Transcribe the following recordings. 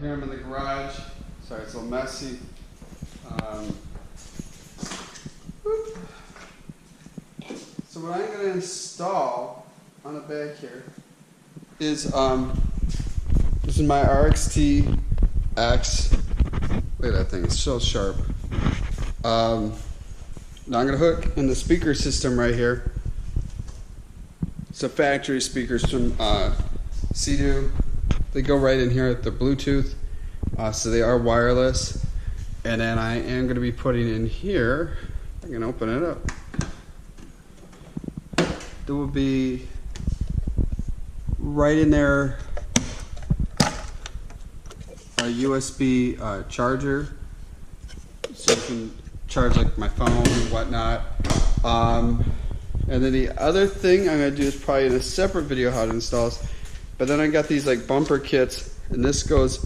Here I'm in the garage. Sorry, it's a little messy. So what I'm going to install on the back here is this is my RXT X. Look at that thing, it's so sharp. Now I'm going to hook in the speaker system right here. It's a factory speakers from Sea Doo. They go right in here at the Bluetooth, so they are wireless. And then I am going to be putting in here, I can open it up. There will be right in there a USB charger, so you can charge like my phone and whatnot. And then the other thing I'm going to do is probably in a separate video how to install this. But then I got these like bumper kits, and this goes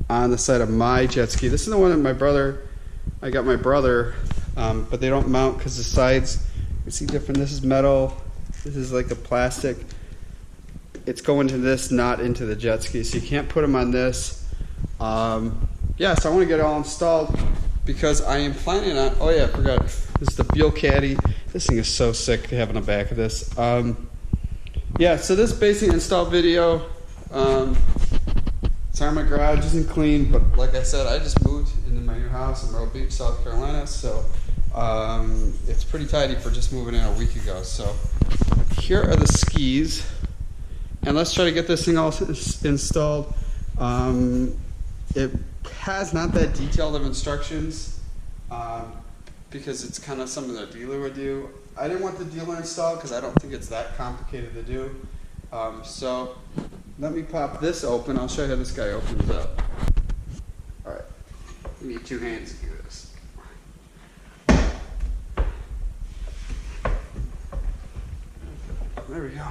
on the side of my jet ski. This is the one that I got my brother, but they don't mount because the sides, you see different. This is metal, this is like a plastic. It's going to this, not into the jet ski, so you can't put them on this. Yeah, so I want to get it all installed because I am planning on, oh yeah, I forgot, this is the Beowulf caddy. This thing is so sick to have on the back of this. Yeah, so this basic install video, sorry my garage isn't clean, but like I said, I just moved into my new house in Myrtle Beach, South Carolina, so it's pretty tidy for just moving in a week ago. So here are the skis, and let's try to get this thing all installed. It has not that detailed of instructions because it's kind of something the dealer would do. I didn't want the dealer installed because I don't think it's that complicated to do. So let me pop this open. I'll show you how this guy opens up. All right, you need two hands to do this. There we go.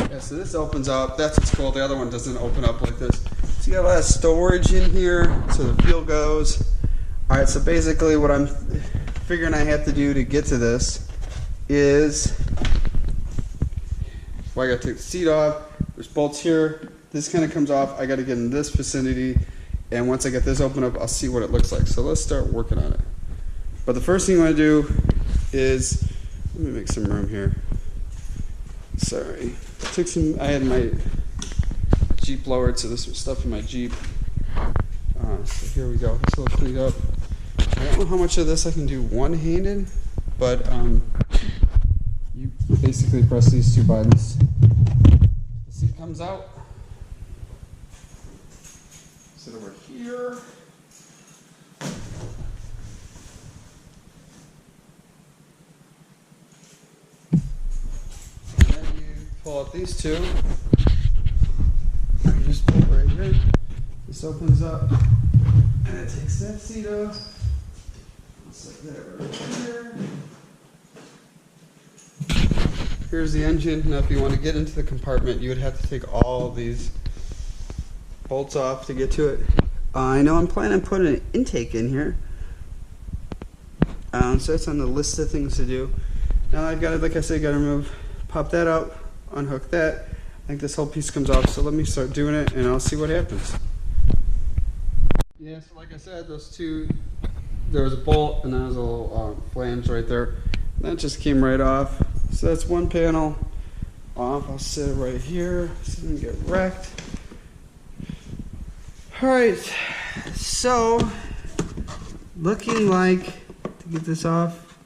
Yeah, so this opens up. That's what's cool. The other one doesn't open up like this. So you got a lot of storage in here, so the fuel goes. All right, so basically what I'm figuring I have to do to get to this is, well, I got to take the seat off. There's bolts here. This kind of comes off. I got to get in this vicinity, and once I get this open up, I'll see what it looks like. So let's start working on it. But the first thing I want to do is, let me make some room here. Sorry, I had my Jeep lowered, so this was stuff in my Jeep. So here we go. It's all cleaned up. I don't know how much of this I can do one-handed, but you basically press these two buttons. The seat comes out. Sit over here. And then you pull out these two. You just pull right here. This opens up, and it takes that seat off. Like that right here. Here's the engine. Now if you want to get into the compartment, you would have to take all these bolts off to get to it. I know I'm planning on putting an intake in here. So that's on the list of things to do. Now I've got to, like I said, got to pop that out, unhook that. I think this whole piece comes off, so let me start doing it and I'll see what happens. Yeah, so like I said, those two, there was a bolt and there was a little flange right there. That just came right off. So that's one panel off. I'll sit it right here so it doesn't get wrecked. Alright, so looking like, to get this off,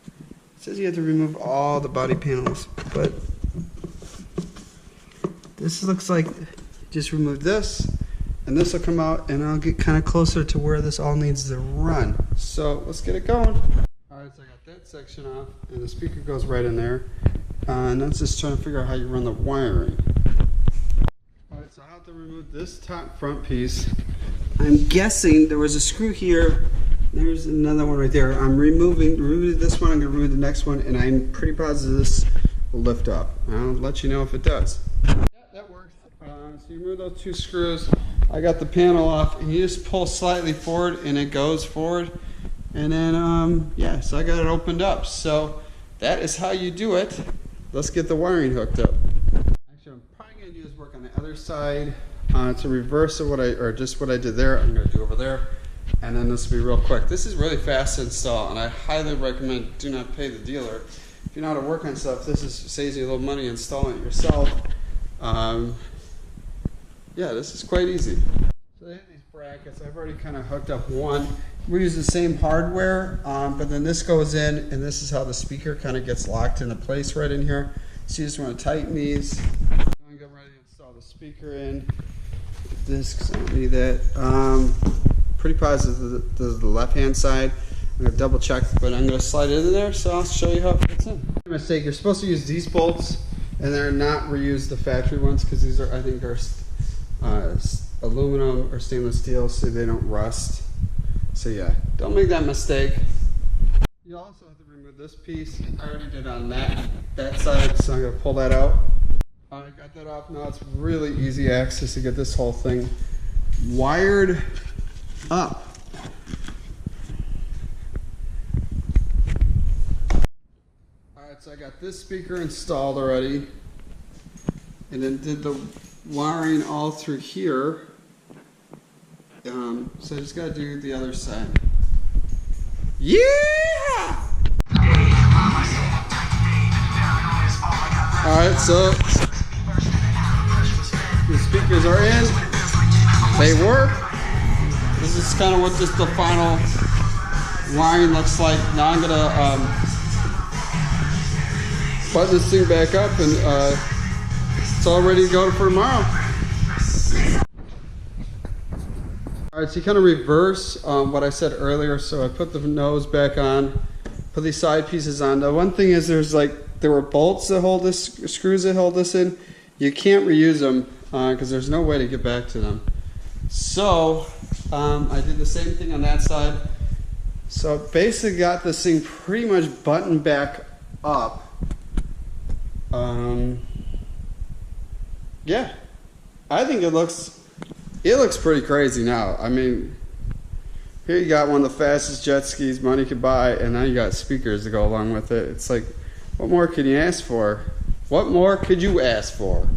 it says you have to remove all the body panels, but this looks like just remove this. And this will come out, and I'll get kind of closer to where this all needs to run. So let's get it going. All right, so I got that section off, and the speaker goes right in there. And I'm just trying to figure out how you run the wiring. All right, so I have to remove this top front piece. I'm guessing there was a screw here. There's another one right there. I'm removing this one. I'm going to remove the next one, and I'm pretty positive this will lift up. I'll let you know if it does. Yeah, that works. So you remove those two screws. I got the panel off, and you just pull slightly forward and it goes forward, and then yeah, so I got it opened up. So that is how you do it. Let's get the wiring hooked up. Actually, I'm probably going to do this work on the other side. It's a reverse of what I did there. I'm going to do over there, and then this will be real quick. This is really fast to install, and I highly recommend do not pay the dealer. If you know how to work on stuff, this saves you a little money installing it yourself. Yeah, this is quite easy. So they have these brackets. I've already kind of hooked up one. We use the same hardware, but then this goes in, and this is how the speaker kind of gets locked into place right in here. So you just want to tighten these. I'm getting ready to install the speaker in. This, because I don't need that. Pretty positive this is the left-hand side. I'm going to double check, but I'm going to slide it in there, so I'll show you how it fits in. Mistake, you're supposed to use these bolts, and they're not reuse the factory ones, because these are, I think, are aluminum or stainless steel, so they don't rust. So yeah, don't make that mistake. You also have to remove this piece. I already did on that side, so I'm going to pull that out. I got that off. Now it's really easy access to get this whole thing wired up. Alright, so I got this speaker installed already, and then did the wiring all through here. So I just got to do the other side. Yeah! Alright, so the speakers are in. They work. This is kind of what just the final wiring looks like. Now I'm going to button this thing back up, and it's all ready to go for tomorrow. Alright, so you kind of reverse what I said earlier. So I put the nose back on, put these side pieces on. The one thing is there were bolts that hold this, screws that hold this in. You can't reuse them because there's no way to get back to them. So I did the same thing on that side. So basically got this thing pretty much buttoned back up. Yeah, I think it looks pretty crazy now. I mean, here you got one of the fastest jet skis money could buy, and now you got speakers to go along with it. It's like, what more can you ask for? What more could you ask for?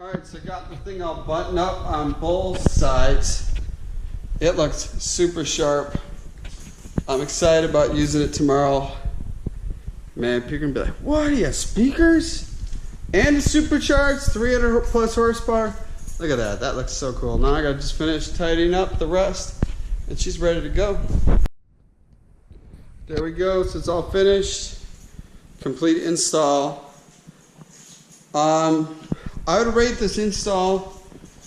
Alright, so got the thing all buttoned up on both sides. It looks super sharp. I'm excited about using it tomorrow. Man, people are gonna be like, what, do you have speakers? And it's supercharged, 300 plus horsepower. Look at that, that looks so cool. Now I gotta just finish tidying up the rest, and she's ready to go. There we go, so it's all finished. Complete install. I would rate this install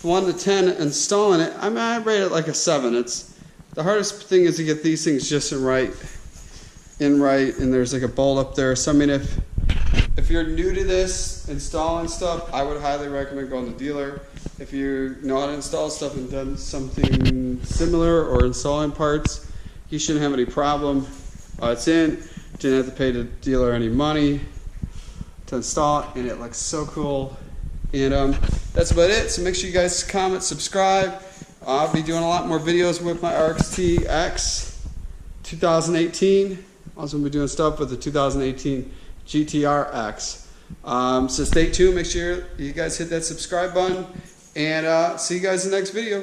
1 to 10 installing it. I mean, I rate it like a 7. It's the hardest thing is to get these things just in right, and there's like a bolt up there. So I mean, if you're new to this installing stuff, I would highly recommend going to the dealer. If you know how to install stuff and done something similar or installing parts, you shouldn't have any problem. It's in. Didn't have to pay the dealer any money to install it, and it looks so cool. And that's about it. So make sure you guys comment, subscribe. I'll be doing a lot more videos with my RXT X 2018. Also, we'll be doing stuff with the 2018 GTR X. So stay tuned. Make sure you guys hit that subscribe button, and see you guys in the next video.